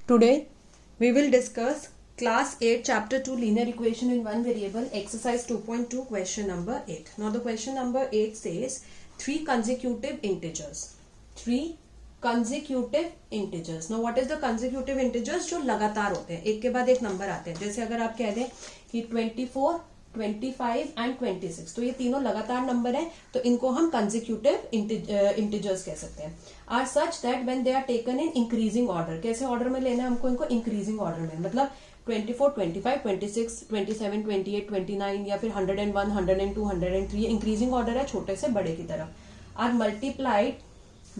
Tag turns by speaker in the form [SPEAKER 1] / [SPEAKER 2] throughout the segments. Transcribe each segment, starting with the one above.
[SPEAKER 1] Today we will discuss class 8 chapter 2 linear equation in one variable exercise 2.2 question number 8. Now the question number 8 says three consecutive integers. Now what is the consecutive integers? जो लगातार होते हैं, एक के बाद एक number आते हैं. जैसे अगर आप कह दें कि 24, 25 एंड 26, तो ये तीनों लगातार नंबर हैं, तो इनको हम कंसेक्यूटिव इंटीजर्स कह सकते हैं. Are such that when they are taken in increasing order. कैसे ऑर्डर में लेना है हमको इनको? इंक्रीजिंग ऑर्डर में, मतलब 24, 25, 26, 27, 28, 29 या फिर 101, 102, 103. ये इंक्रीजिंग ऑर्डर है छोटे से बड़े की तरफ. Are multiplied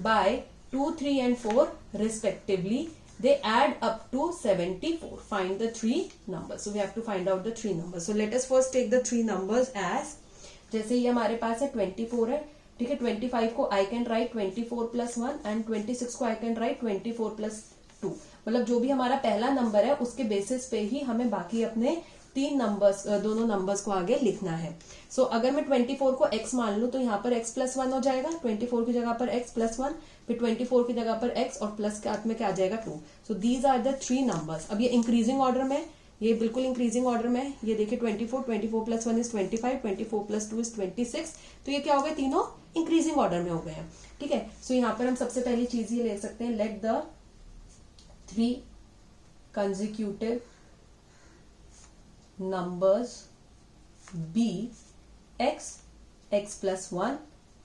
[SPEAKER 1] by 2, 3 and 4 respectively. They add up to 74. Find the three numbers. So we have to find out the three numbers. So let us first take the three numbers as, जैसे ये हमारे पास है 24 है, ठीक है. 25 को I can write 24 plus 1 and 26 को I can write 24 plus 2. मतलब जो भी हमारा पहला नंबर है उसके बेसिस पे ही हमें बाकी अपने तीन नंबर्स, दोनों नंबर्स को आगे लिखना है. सो अगर मैं 24 को x मान लूं तो यहाँ पर x plus 1 हो जाएगा. 24 की जगह पर x plus 1, फिर 24 की जगह पर x और प्लस के हाथ में क्या आ जाएगा 2. So these are the three numbers. अब ये इंक्रीजिंग ऑर्डर में, ये बिल्कुल इंक्रीजिंग ऑर्डर में. ये देखिए 24 plus 1 is 25, 24 plus 2 is 26. तो ये क्या हो गए? तीनों इंक्रीजिंग ऑर्डर में हो गए हैं, ठीक है. सो यहाँ पर हम सबसे पहली चीज ये ले सकते हैं, let the three consecutive numbers be x, x plus 1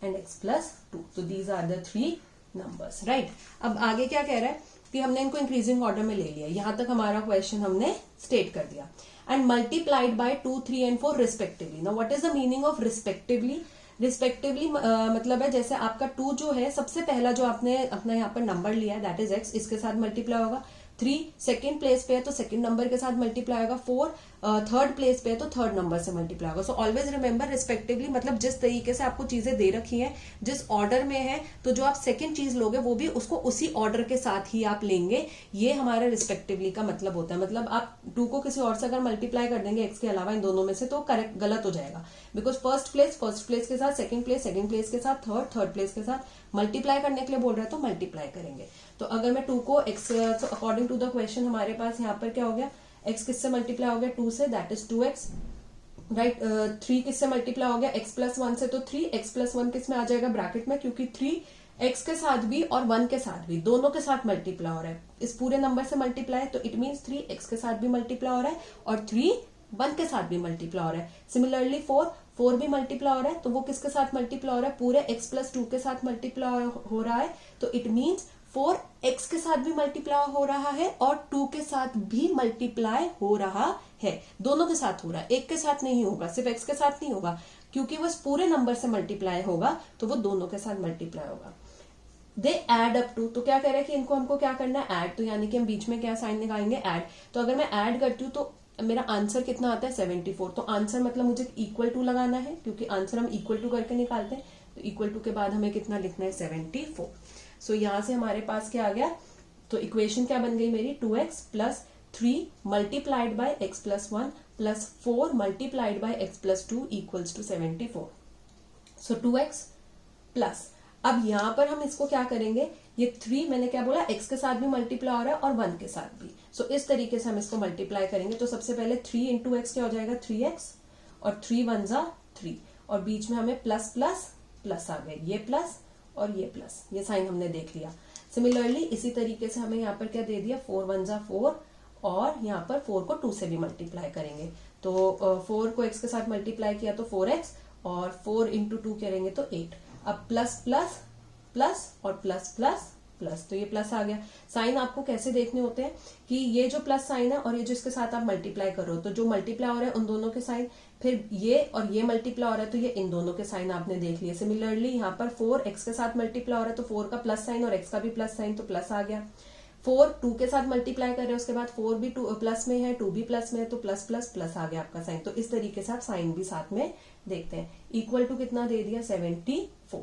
[SPEAKER 1] and x plus 2. So these are the three numbers, right? अब आगे क्या कह रहा है कि हमने इनको इंक्रीजिंग ऑर्डर में ले लिया. यहां तक हमारा क्वेश्चन हमने स्टेट कर दिया. And multiplied by 2, 3 and 4 respectively. Now what is the meaning of respectively? Respectively मतलब है जैसे आपका 2 जो है, सबसे पहला जो आपने अपना यहाँ पर नंबर लिया है दैट इज x, इसके साथ मल्टीप्लाई होगा. 3 सेकेंड प्लेस पे है तो सेकेंड नंबर के साथ मल्टीप्लाई होगा. 4 थर्ड प्लेस पे है तो थर्ड नंबर से मल्टीप्लाई होगा. सो ऑलवेज रिमेंबर रिस्पेक्टिवली, मतलब जिस तरीके से आपको चीजें दे रखी हैं, जिस ऑर्डर में है, तो जो आप सेकेंड चीज लोगे वो भी उसको उसी ऑर्डर के साथ ही आप लेंगे. ये हमारा रिस्पेक्टिवली का मतलब होता है. मतलब आप 2 को किसी और से अगर मल्टीप्लाई कर देंगे x के अलावा इन दोनों में से, तो करेक्ट गलत हो जाएगा. बिकॉज फर्स्ट प्लेस के साथ सेकेंड प्लेस के साथ थर्ड प्लेस के साथ मल्टीप्लाई करने के लिए बोल रहा है तो मल्टीप्लाई करेंगे. तो अगर मैं 2 को x, तो अकॉर्डिंग टू द क्वेश्चन हमारे पास यहाँ पर क्या हो गया? x किससे मल्टीप्लाई हो गया? 2 से, दैट इज 2x, राइट. 3 किससे मल्टीप्लाई हो गया? x plus 1 से, तो 3. x plus 1 किस में आ जाएगा? ब्रैकेट में, क्योंकि 3 x के साथ भी और 1 के साथ भी, दोनों के साथ मल्टीप्लाई हो रहा है. इस पूरे नंबर से मल्टीप्लाई, तो इट मीन्स 3 x के साथ भी मल्टीप्लाई हो रहा है और 3 1 के साथ भी मल्टीप्लाई हो रहा है. सिमिलरली 4 भी मल्टीप्लाई हो रहा है, तो वो किसके साथ मल्टीप्लाई हो रहा है? पूरे x plus 2 के साथ मल्टीप्लाई हो रहा है. तो इट मीन्स 4 x के साथ भी मल्टीप्लाई हो रहा है और 2 के साथ भी मल्टीप्लाई हो रहा है. दोनों के साथ हो रहा है, एक के साथ नहीं होगा, सिर्फ x के साथ नहीं होगा, क्योंकि वो पूरे नंबर से मल्टीप्लाई होगा तो वो दोनों के साथ मल्टीप्लाई होगा. दे एड अप टू, तो क्या कह रहे हैं कि इनको हमको क्या करना है? ऐड. तो यानी कि हम बीच में क्या साइन निकालेंगे? ऐड. तो अगर मैं ऐड करती हूँ तो मेरा आंसर कितना आता है? 74. तो आंसर मतलब मुझे इक्वल टू लगाना है, क्योंकि आंसर हम इक्वल टू करके निकालते हैं. तो इक्वल टू के बाद हमें कितना लिखना है? 74. सो यहां से हमारे पास क्या आ गया? तो इक्वेशन क्या बन गई मेरी? 2x plus 3 multiplied by x plus 1 plus 4 multiplied by x plus 2 equals to 74. So 2x plus, अब यहां पर हम इसको क्या करेंगे? ये 3 मैंने क्या बोला? x के साथ भी मल्टीप्लाई हो रहा है और 1 के साथ भी. सो इस तरीके से हम इसको मल्टीप्लाई करेंगे. तो सबसे पहले 3 इंटू एक्स क्या हो जाएगा? 3x, और 3 1 जा 3, और बीच में हमें प्लस प्लस प्लस आ गए, ये प्लस और ये प्लस, ये साइन हमने देख लिया. सिमिलरली इसी तरीके से हमें यहाँ पर क्या दे दिया? 4 1 जा 4, और यहाँ पर 4 को 2 से भी मल्टीप्लाई करेंगे. तो 4 को x के साथ मल्टीप्लाई किया तो 4x, और 4 इंटू 2 करेंगे तो 8. अब प्लस प्लस प्लस और प्लस प्लस प्लस, तो ये प्लस आ गया. साइन आपको कैसे देखने होते हैं कि ये जो प्लस साइन है और ये जो इसके साथ आप मल्टीप्लाई कर रहे हो, तो जो मल्टीप्लाई हो रहा है उन दोनों के साइन, फिर ये और ये मल्टीप्लाई हो रहा है तो ये इन दोनों के साइन आपने देख लिए. सिमिलरली यहाँ पर 4 x के साथ मल्टीप्लाई हो रहा है तो 4 का प्लस साइन और x का भी प्लस साइन, तो प्लस आ गया. 4 2 के साथ मल्टीप्लाई कर रहे हैं, उसके बाद 4 भी 2 प्लस में है, 2 भी प्लस में है, तो प्लस प्लस प्लस आ गया आपका साइन. तो इस तरीके से आप साइन भी साथ में देखते हैं. इक्वल टू कितना दे दिया? 74.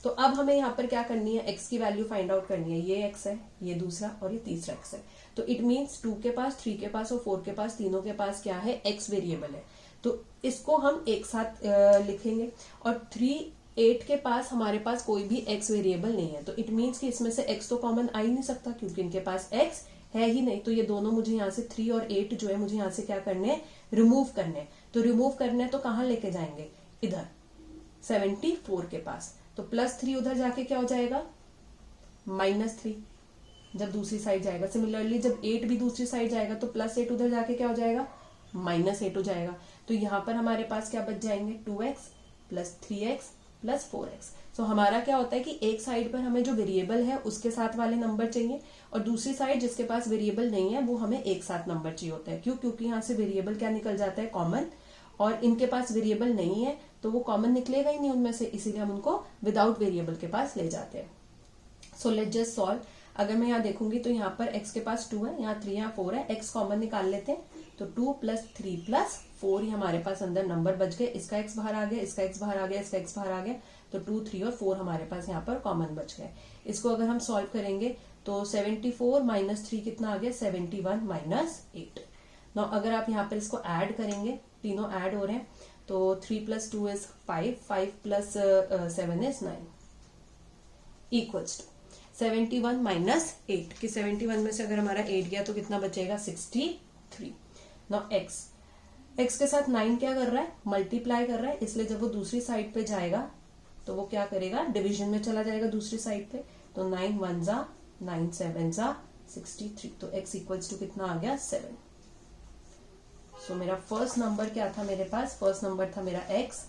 [SPEAKER 1] तो अब हमें यहाँ पर क्या करनी है? x की वैल्यू फाइंड आउट करनी है. ये x है, ये दूसरा और ये तीसरा x है. तो इट मीन्स 2 के पास, 3 के पास और 4 के पास, तीनों के पास क्या है? x वेरिएबल है. तो इसको हम एक साथ लिखेंगे. और 3 8 के पास हमारे पास कोई भी x वेरिएबल नहीं है, तो इट मीन्स कि इसमें से x तो कॉमन आ ही नहीं सकता, क्योंकि इनके पास x है ही नहीं, तो ये दोनों मुझे यहाँ से 3 और 8 जो है मुझे यहाँ से क्या करने हैं, रिमूव करने हैं। तो रिमूव करने तो कहाँ लेके जाएंगे, इधर 74 के पास। तो +3 उधर जाके क्या हो जाएगा, -3 जब दूसरी साइड जाएगा। सिमिलरली जब 8 भी दूसरी साइड जाएगा तो +8 उधर जाके क्या हो जाएगा, -8 हो जाएगा। तो यहाँ पर हमारे पास क्या बच जाएंगे, 2x + 3x + 4x। सो हमारा क्या होता है कि एक साइड पर हमें जो वेरिएबल है उसके साथ वाले नंबर चाहिए, और दूसरी साइड जिसके पास वेरिएबल नहीं है वो हमें एक साथ नंबर चाहिए होता है। क्यों, क्योंकि यहाँ से वेरिएबल क्या निकल जाता है, कॉमन, और इनके पास वेरिएबल नहीं है तो वो कॉमन निकलेगा ही नहीं उनमें से, इसीलिए हम उनको विदाउट वेरिएबल के पास ले जाते हैं। So let's just solve. अगर मैं यहाँ देखूंगी तो यहाँ पर x के पास 2 है, यहाँ 3 या 4 है, x कॉमन निकाल लेते हैं। तो 2 + 3 + 4 ही हमारे पास अंदर नंबर बच गए। इसका x बाहर आ गया, इसका x बाहर आ गया, इसका x बाहर आ गया, तो 2, 3 और 4 हमारे पास यहाँ पर कॉमन बच गए। इसको अगर हम सॉल्व करेंगे तो 74 - 3 कितना आ गया, 71 - 8। नाउ अगर आप यहाँ पर इसको ऐड करेंगे, तीनों ऐड हो रहे हैं, तो 3 + 2 = 5, 5 + 7 = 9 इक्वल्स टू 71 - 8, कि 71 में से अगर हमारा 8 गया तो कितना बचेगा, 63। नाउ x के साथ 9 क्या कर रहा है, मल्टीप्लाई कर रहा है, इसलिए जब वो दूसरी साइड पे जाएगा तो वो क्या करेगा, डिवीजन में चला जाएगा दूसरी साइड पे। तो 9 1 = 9, 7 = 63। तो x इक्वल्स टू कितना आ गया, 7। सो मेरा फर्स्ट नंबर क्या था, मेरे पास फर्स्ट नंबर था मेरा x।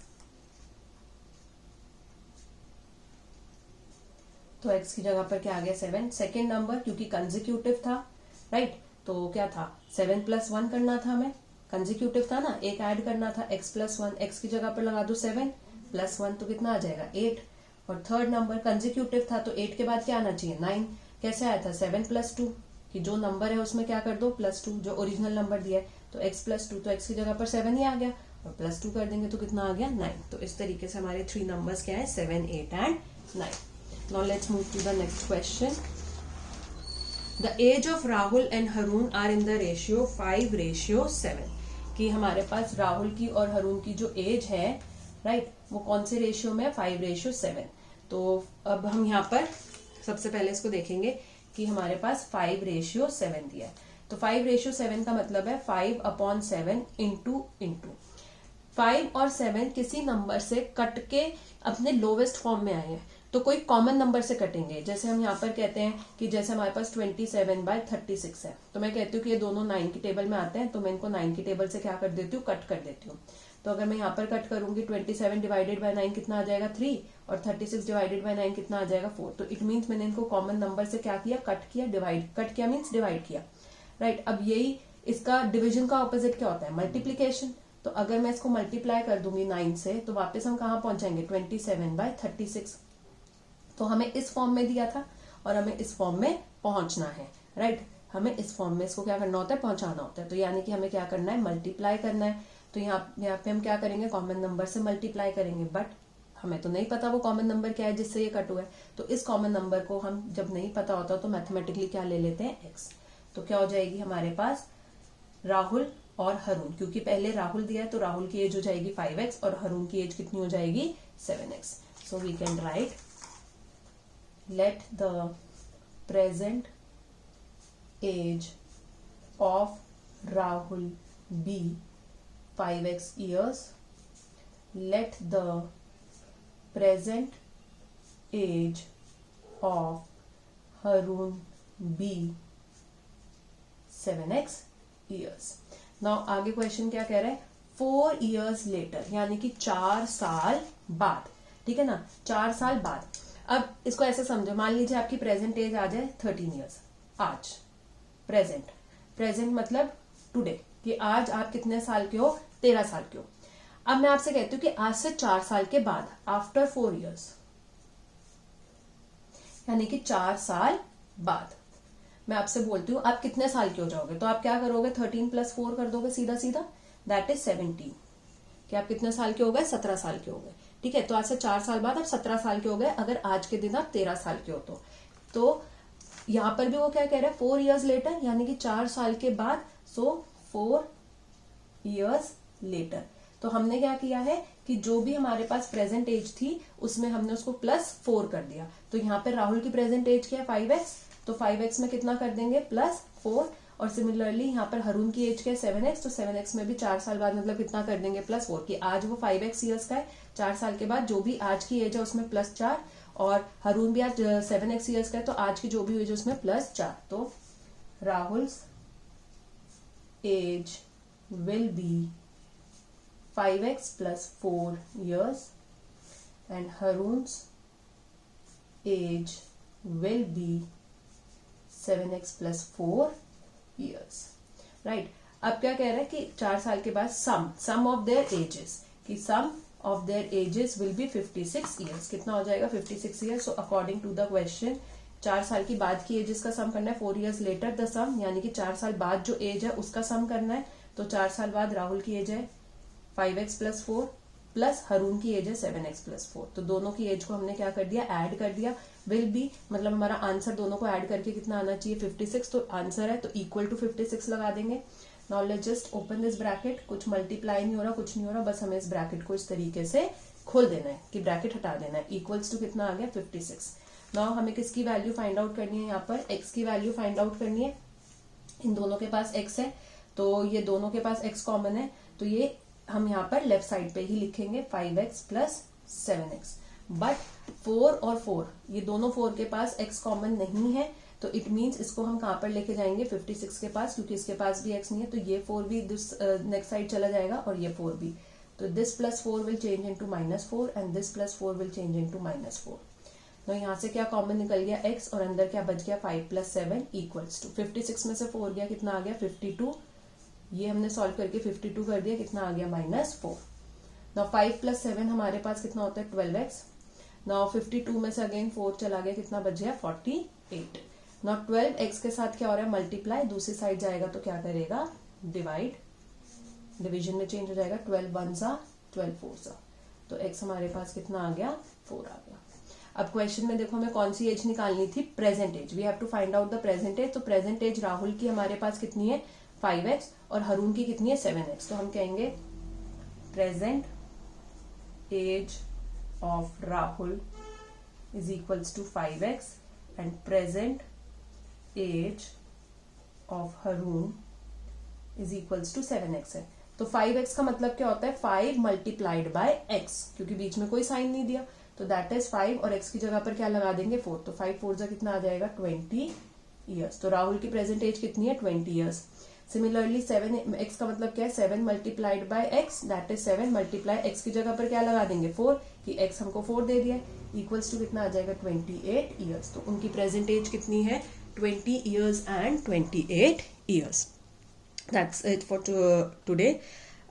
[SPEAKER 1] तो x की जगह पर क्या आ गया, 7। सेकेंड नंबर क्योंकि कंसेक्यूटिव था, राइट, तो क्या था, 7 + 1 करना था हमें, कंसेक्यूटिव था ना, एक ऐड करना था, x + 1, x की जगह पर लगा दो 7 + 1 तो कितना आ जाएगा, 8। और थर्ड नंबर कंसेक्यूटिव था तो 8 के बाद क्या आना चाहिए, 9। कैसे आया था, 7 + 2, कि जो नंबर है उसमें क्या कर दो, +2, जो ओरिजिनल नंबर दिया है, तो x + 2, तो x की जगह पर 7 ही आ गया, और +2 कर देंगे तो कितना आ गया, 9। तो इस तरीके से हमारे 3 नंबर्स क्या है, 7, 8 and 9। Now let's move to the next question. The age of Rahul and Harun are in the ratio 5:7. कि हमारे पास राहुल की और हरून की जो एज है, राइट, वो कौन से रेशियो में है, 5:7। तो अब हम यहाँ पर सबसे पहले इसको देखेंगे कि हमारे पास 5:7 दिया है। तो 5:7 का मतलब है 5/7 इंटू 5 और 7 किसी नंबर से कट के अपने लोवेस्ट फॉर्म में आए हैं, तो कोई कॉमन नंबर से कटेंगे। जैसे हम यहाँ पर कहते हैं कि जैसे हमारे पास 27/36 है, तो मैं कहती हूँ कि ये दोनों 9 की टेबल में आते हैं, तो मैं इनको 9 की टेबल से क्या कर देती हूँ, कट कर देती हूँ। तो अगर मैं यहाँ पर कट करूंगी 27 / 9 कितना आ जाएगा, 3, और 36 / 9 कितना आ जाएगा, 4। तो इट मीन्स मैंने इनको कॉमन नंबर से क्या किया, कट किया, डिवाइड, कट किया मीन्स डिवाइड किया, राइट। अब यही इसका डिविजन का ऑपोजिट क्या होता है, मल्टीप्लीकेशन। तो अगर मैं इसको मल्टीप्लाई कर दूंगी 9 से तो वापस हम कहाँ पहुंचेंगे, 27/36। तो हमें इस फॉर्म में दिया था और हमें इस फॉर्म में पहुंचना है, राइट। हमें इस फॉर्म में इसको क्या करना होता है, पहुंचाना होता है। तो यानी कि हमें क्या करना है, मल्टीप्लाई करना है। तो यहाँ पे हम क्या करेंगे, कॉमन नंबर से मल्टीप्लाई करेंगे, बट हमें तो नहीं पता वो कॉमन नंबर क्या है जिससे ये कट हुआ है। तो इस कॉमन नंबर को हम जब नहीं पता होता तो मैथमेटिकली क्या ले लेते हैं, x। तो क्या हो जाएगी हमारे पास, राहुल और हरून, क्योंकि पहले राहुल दिया है तो राहुल की एज हो जाएगी 5x और हरून की एज कितनी हो जाएगी, 7x। So we can write, let the present age of Rahul be 5x years. Let the present age of Harun be 7x years. Now आगे क्वेश्चन क्या कह रहा है, 4 years later, यानी कि 4 साल बाद, ठीक है ना, 4 साल बाद। अब इसको ऐसे समझो, मान लीजिए आपकी प्रेजेंट एज आ जाए 13 इयर्स, आज प्रेजेंट मतलब टुडे, कि आज आप कितने साल के हो, 13 साल के हो। अब मैं आपसे कहती हूँ कि आज से 4 साल के बाद, आफ्टर 4 इयर्स, यानी कि 4 साल बाद मैं आपसे बोलती हूँ आप कितने साल के हो जाओगे, तो आप क्या करोगे, 13 + 4 कर दोगे सीधा सीधा, दैट इज 17। कि आप कितने साल के हो गए, 17 साल के हो गए, ठीक है। तो आज से 4 साल बाद आप 17 साल के हो गए, अगर आज के दिन आप 13 साल के हो तो यहाँ पर भी वो क्या कह रहा है, 4 years later, यानी कि 4 साल के बाद। सो 4 years later, तो हमने क्या किया है कि जो भी हमारे पास प्रेजेंट एज थी उसमें हमने उसको +4 कर दिया। तो यहाँ पे राहुल की प्रेजेंट एज क्या है, 5x, तो 5x में कितना कर देंगे +4, और सिमिलरली यहाँ पर हरून की एज क्या है 7x, तो 7x में भी 4 साल बाद मतलब कितना कर देंगे +4, कि आज वो 5x ईयर्स का है, 4 साल के बाद जो भी आज की एज है उसमें +4, और हरून भी आज 7x ईयर्स का है, तो आज की जो भी एज है उसमें +4, तो Rahul's age will be 5x + 4 years and Harun's age will be 7x + 4 years. Right? अब क्या कह रहा है कि 4 साल के बाद sum of their ages, कि sum of their ages will be 56 years. कितना हो जाएगा 56 years. So according to the question 4 साल की बाद की एजेस का सम करना है, 4 years later the sum, यानी कि 4 साल बाद जो एज है उसका सम करना है। तो 4 साल बाद राहुल की एज है 5x + 4 प्लस हरून की एज है 7x + 4, तो दोनों की एज को हमने क्या कर दिया ऐड कर दिया। विल बी मतलब हमारा आंसर दोनों को ऐड करके कितना आना चाहिए 56, तो आंसर है तो इक्वल टू 56 लगा देंगे। Now let's just open this bracket, कुछ मल्टीप्लाई नहीं हो रहा, कुछ नहीं हो रहा, बस हमें इस ब्रैकेट को इस तरीके से खोल देना है कि ब्रैकेट हटा देना है। इक्वल्स टू कितना आ गया 56। नाउ हमें किसकी वैल्यू फाइंड आउट करनी है, यहाँ पर x की वैल्यू फाइंड आउट करनी है। इन दोनों के पास x है, तो ये दोनों के पास x कॉमन है, तो ये हम यहाँ पर लेफ्ट साइड पे ही लिखेंगे 5x + 7x। बट 4 और 4 ये दोनों 4 के पास x कॉमन नहीं है, तो इट मीन्स इसको हम कहाँ पर लेके जाएंगे 56 के पास, क्योंकि इसके पास भी x नहीं है, तो ये 4 भी नेक्स्ट साइड चला जाएगा और ये 4 भी, तो this +4 will change into -4 and this +4 will change into -4। तो यहाँ से क्या कॉमन निकल गया x, और अंदर क्या बच गया 5 + 7 इक्वल्स टू 56 में से 4 गया, कितना आ गया 52। ये हमने सॉल्व करके 52 कर दिया, कितना आ गया -4। नाउ 5 + 7 हमारे पास कितना होता है 12x। नाउ 52 में से अगेन 4 चला गया, कितना बच गया 48। नाउ 12x के साथ क्या हो रहा है मल्टीप्लाई, दूसरी साइड जाएगा तो क्या करेगा डिवाइड, डिवीजन में चेंज हो जाएगा, 12 1 12 4, तो x हमारे पास कितना आ गया 4 आ गया। अब क्वेश्चन में देखो हमें कौन सी एज निकालनी थी, present age. We have to find out the present age. तो प्रेजेंट एज राहुल की हमारे पास कितनी है 5x और हरून की कितनी है 7x, तो हम कहेंगे present age of Rahul is equals to 5x and present age of Haroon is equals to 7x है। तो 5x का मतलब क्या होता है 5 मल्टीप्लाइड बाय x, क्योंकि बीच में कोई साइन नहीं दिया, तो दैट इज 5 और x की जगह पर क्या लगा देंगे 4, तो 5 4 कितना आ जाएगा 20 ईयर्स। तो राहुल की प्रेजेंट एज कितनी है 20 ईयर्स। सिमिलरली 7x का मतलब क्या है 7 multiplied by x, that is 7 multiply x की जगह पर क्या लगा देंगे 4, कि x हमको 4 दे दिया, इक्वल्स टू कितना आ जाएगा 28 ईयर्स। तो उनकी प्रेजेंट एज कितनी है 20 years and 28 years. That's it for today.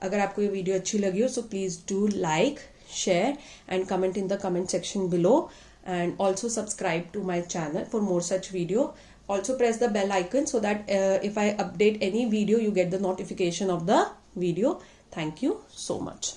[SPEAKER 1] अगर आपको ये वीडियो अच्छी लगी हो so please do like, share and comment in the comment section below, and also subscribe to my channel for more such video. Also press the bell icon so that if I update any video you get the notification of the video. Thank you so much.